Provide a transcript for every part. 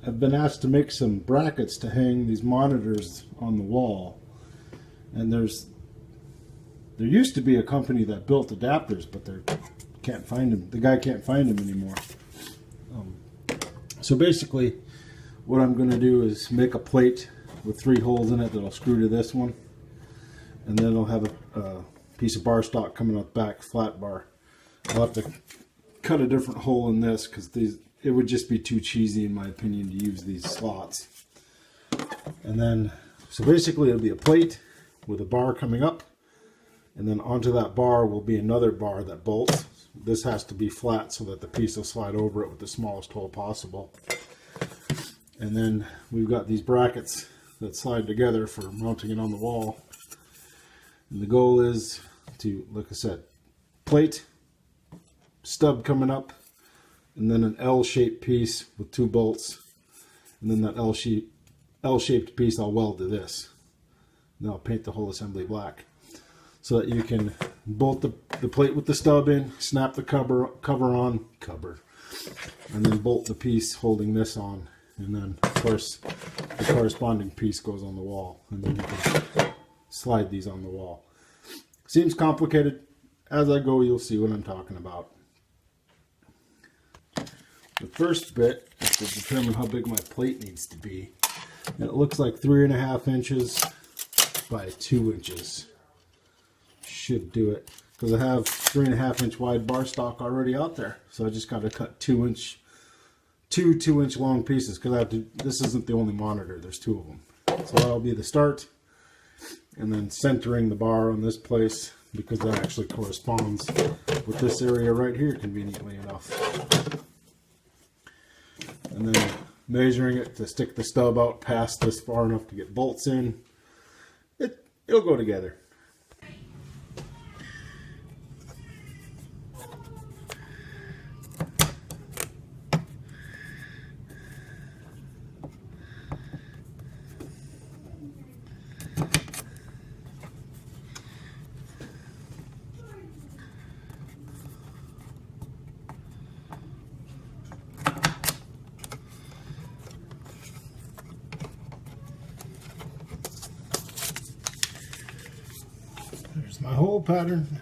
I've been asked to make some brackets to hang these monitors on the wall, and there used to be a company that built adapters, but can't find them. The guy can't find them anymore. So basically, what I'm going to do is make a plate with 3 holes in it that'll screw to this one, and then I'll have a piece of bar stock coming up back, flat bar. I'll have to cut a different hole in this because it would just be too cheesy, in my opinion, to use these slots. And then, so basically, it'll be a plate with a bar coming up, and then onto that bar will be another bar that bolts. This has to be flat so that the piece will slide over it with the smallest hole possible. And then we've got these brackets that slide together for mounting it on the wall. And the goal is to, like I said, plate, stub coming up, and then an L-shaped piece with 2 bolts. And then that L-shaped piece I'll weld to this. Then I'll paint the whole assembly black, so that you can bolt the plate with the stub in, snap the cover on, and then bolt the piece holding this on. And then, of course, the corresponding piece goes on the wall, and then you can slide these on the wall. Seems complicated. As I go, you'll see what I'm talking about. The first bit is to determine how big my plate needs to be. And it looks like 3.5 inches by 2 inches. Should do it, because I have 3.5 inch wide bar stock already out there. So I just got to cut 2 inch long pieces, because I have to. This isn't the only monitor. There's 2 of them. So that'll be the start, and then centering the bar on this place, because that actually corresponds with this area right here, conveniently enough. And then measuring it to stick the stub out past this far enough to get bolts in. It'll go together. There's my hole pattern.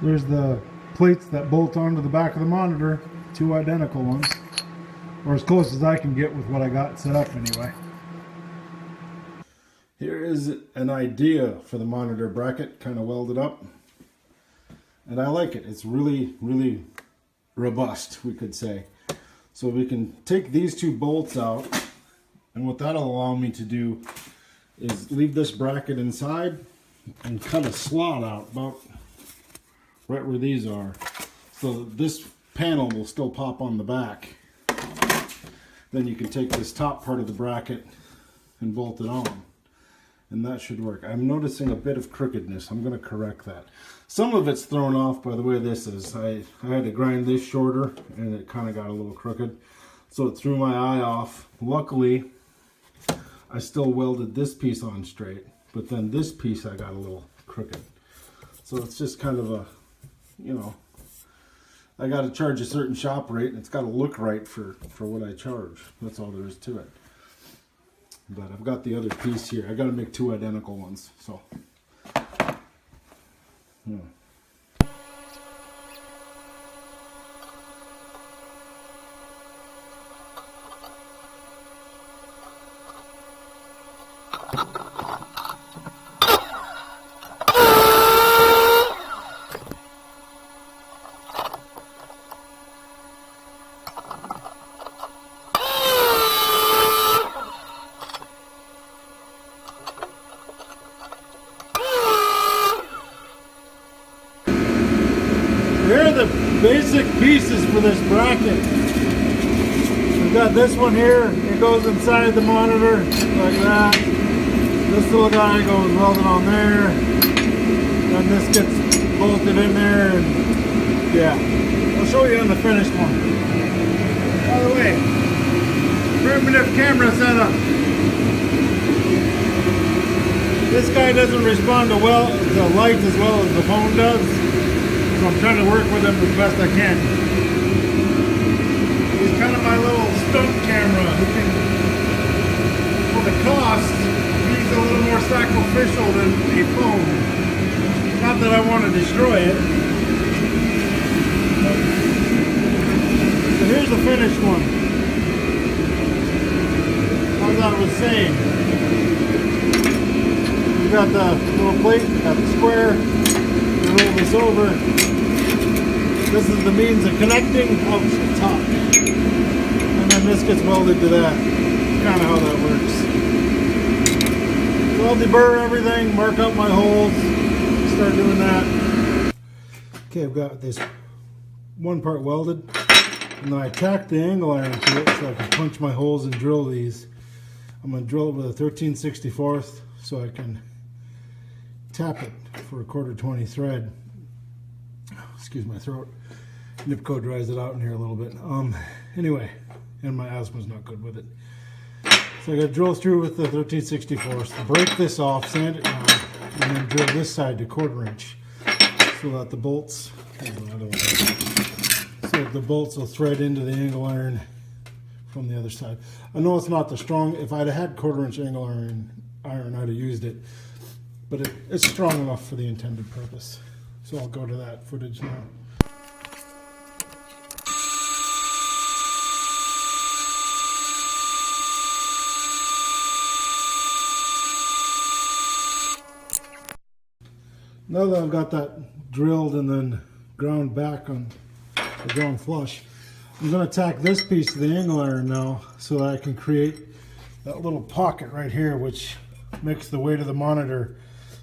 There's the plates that bolt onto the back of the monitor, two identical ones, or as close as I can get with what I got set up anyway. Here is an idea for the monitor bracket, kind of welded up, and I like it. It's really, really robust, we could say. So we can take these two bolts out, and what that'll allow me to do is leave this bracket inside and cut a slot out about right where these are, so this panel will still pop on the back. Then you can take this top part of the bracket and bolt it on, and that should work. I'm noticing a bit of crookedness. I'm going to correct that. Some of it's thrown off by the way this is. I had to grind this shorter and it kind of got a little crooked, so it threw my eye off. Luckily I still welded this piece on straight, but then this piece I got a little crooked. So it's just kind of a, you know, I got to charge a certain shop rate, and it's got to look right for what I charge. That's all there is to it. But I've got the other piece here. I got to make two identical ones. So, yeah. Here are the basic pieces for this bracket. We've got this one here. It goes inside the monitor like that. This little guy goes welded on there. Then this gets bolted in there. And yeah, I'll show you on the finished one. By the way, primitive camera setup. This guy doesn't respond to light as well as the phone does. So I'm trying to work with him as best I can. He's kind of my little stunt camera. For the cost, he's a little more sacrificial than a phone. Not that I want to destroy it. So here's the finished one. As I was saying, you got the little plate, got the square. You roll this over. This is the means of connecting up to the top, and then this gets welded to that. Kind of how that works. So I'll deburr everything, mark out my holes, start doing that. Okay, I've got this one part welded, and then I tacked the angle iron to it so I can punch my holes and drill these. I'm going to drill it with a 13/64 so I can tap it for a 1/4-20 thread. Excuse my throat. Nipco dries it out in here a little bit. Anyway, and my asthma's not good with it. So I got to drill through with the 13/64, break this off, sand it down, and then drill this side to 1/4 inch so that the bolts, will thread into the angle iron from the other side. I know it's not the strong. If I'd had 1/4 inch angle iron, I'd have used it, but it's strong enough for the intended purpose. So I'll go to that footage now. Now that I've got that drilled and then ground back on the ground flush, I'm going to tack this piece to the angle iron now so that I can create that little pocket right here, which makes the weight of the monitor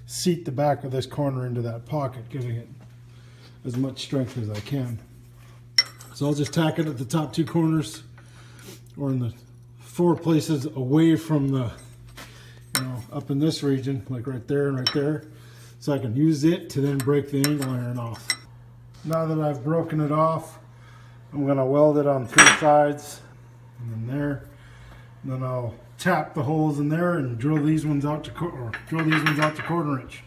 seat the back of this corner into that pocket, giving it as much strength as I can. So I'll just tack it at the top two corners, or in the 4 places away from the, up in this region, like right there and right there, so I can use it to then break the angle iron off. Now that I've broken it off, I'm going to weld it on 3 sides, and then there, and then I'll tap the holes in there and drill these ones out to 1/4 inch.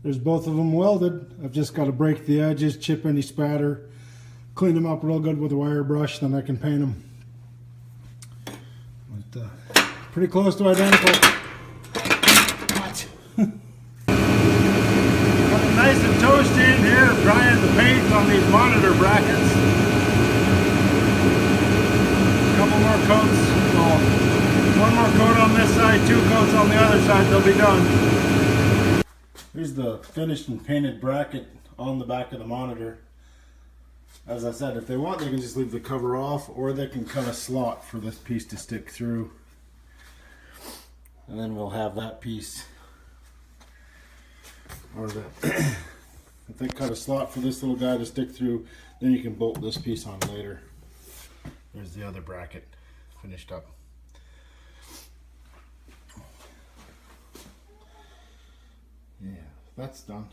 There's both of them welded. I've just got to break the edges, chip any spatter, clean them up real good with a wire brush, then I can paint them. But, pretty close to identical. What? Nice and toasty in here, drying the paint on these monitor brackets. A couple more coats. Well, one more coat on this side, 2 coats on the other side, they'll be done. Here's the finished and painted bracket on the back of the monitor. As I said, if they want, they can just leave the cover off, or they can cut a slot for this piece to stick through. And then we'll have that piece. Or if they cut a slot for this little guy to stick through, then you can bolt this piece on later. There's the other bracket finished up. Yeah, that's done.